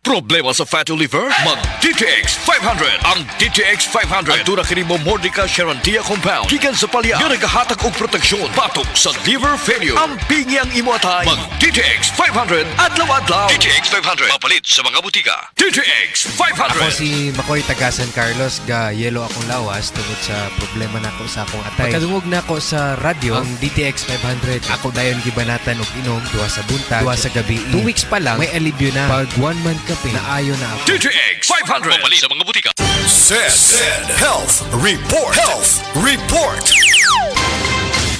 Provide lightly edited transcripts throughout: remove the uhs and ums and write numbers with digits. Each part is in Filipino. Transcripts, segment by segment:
Problema sa fatty liver? Mag DTX 500. Ang DTX 500 ang dura kini mo Mordica Charantia compound gikan sa palya nga nagahatag og proteksyon batok sa liver failure. Ang pingi ang imo atay. Mag DTX 500 adlaw-adlaw. DTX 500 mapalit sa mga butika. DTX 500. Ako si Makoy taga San Carlos, ga yelo akong lawas tungod sa problema nako sa akong atay. Pagkadungog nako sa radyo ang DTX 500. Ako dayon gibanatan og inom duha sa buntag, duha sa gabi. 2 weeks pa lang may alibyo na. Pag 1 month ka naayo na ako. DTX 500 mapalit sa mga butika. Said Health Report. Health Report.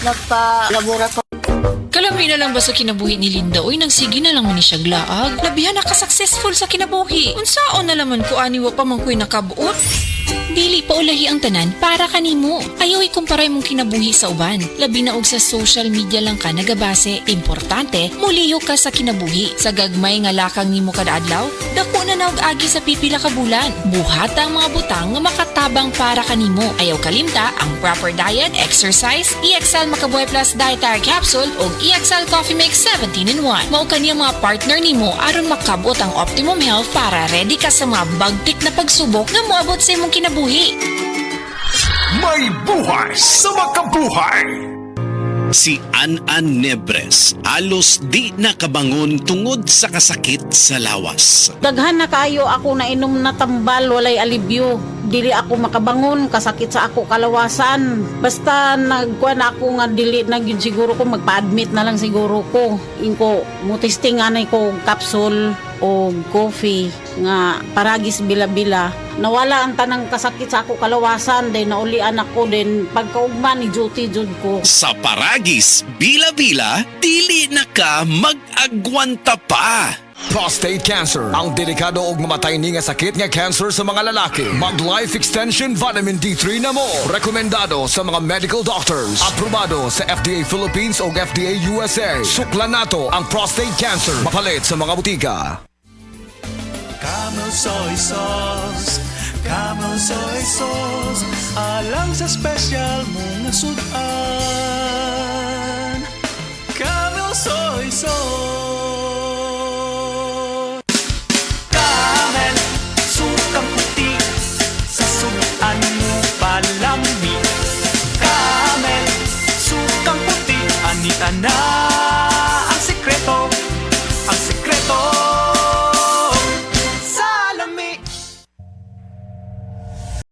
Nagpa-labora ko. Kalami na lang ba sa kinabuhi ni Linda? Uy, nagsige na lang man ni siya glaag. Labihan na ka-successful sa kinabuhi. Unsaon na laman ko aniwa pa man ko'y nakabuot? Dili pa ulahi ang tanan para kanimo. Ayaw ikumparay mong kinabuhi sa uban. Labi na og sa social media lang ka nagabase. Importante, muliyo ka sa kinabuhi. Sa gagmay nga lakang nimo kada adlaw, dako na naog agi sa pipila ka bulan. Buhata ang mga butang nga makatabang para kanimo. Ayaw kalimta ang proper diet, exercise, EXL Makabuhay Plus Dietary Capsule ug EXL Coffee Mix 17-in-1. Mao kaniyang mga partner nimo aron makabot ang optimum health para ready ka sa mga bagtik na pagsubok nga moabot sa imong kinabuhi. May buhay sa makabuhay. Si An-An Nebres halos di nakabangon tungod sa kasakit sa lawas. Daghan na kayo ako na inom na tambal, walay alibyo. Dili ako makabangon, kasakit sa ako kalawasan. Basta nagkuha na ako nga dili na yun siguro ko, magpa-admit na lang siguro ko. Inko, mutisting anay ko capsule o coffee nga paragis bila-bila. Nawala ang tanang kasakit sa ako kalawasan, then naulian ako, then pagkaugma ni duty jud ko. Sa paragis, bila-bila, dili na ka mag-agwanta pa. Prostate cancer, ang delikado ug mamatay ni nga sakit nga cancer sa mga lalaki. Mag Life Extension Vitamin D3 na mo. Rekomendado sa mga medical doctors. Aprobado sa FDA Philippines ug FDA USA. Suklan nato ang prostate cancer. Mapalit sa mga butika. Camel soy sauce, Camel soy sauce, alang sa special mong sudan. Camel soy sauce. Camel, sukang puti, sa sudan mo palami. Camel, sukang puti, anita na.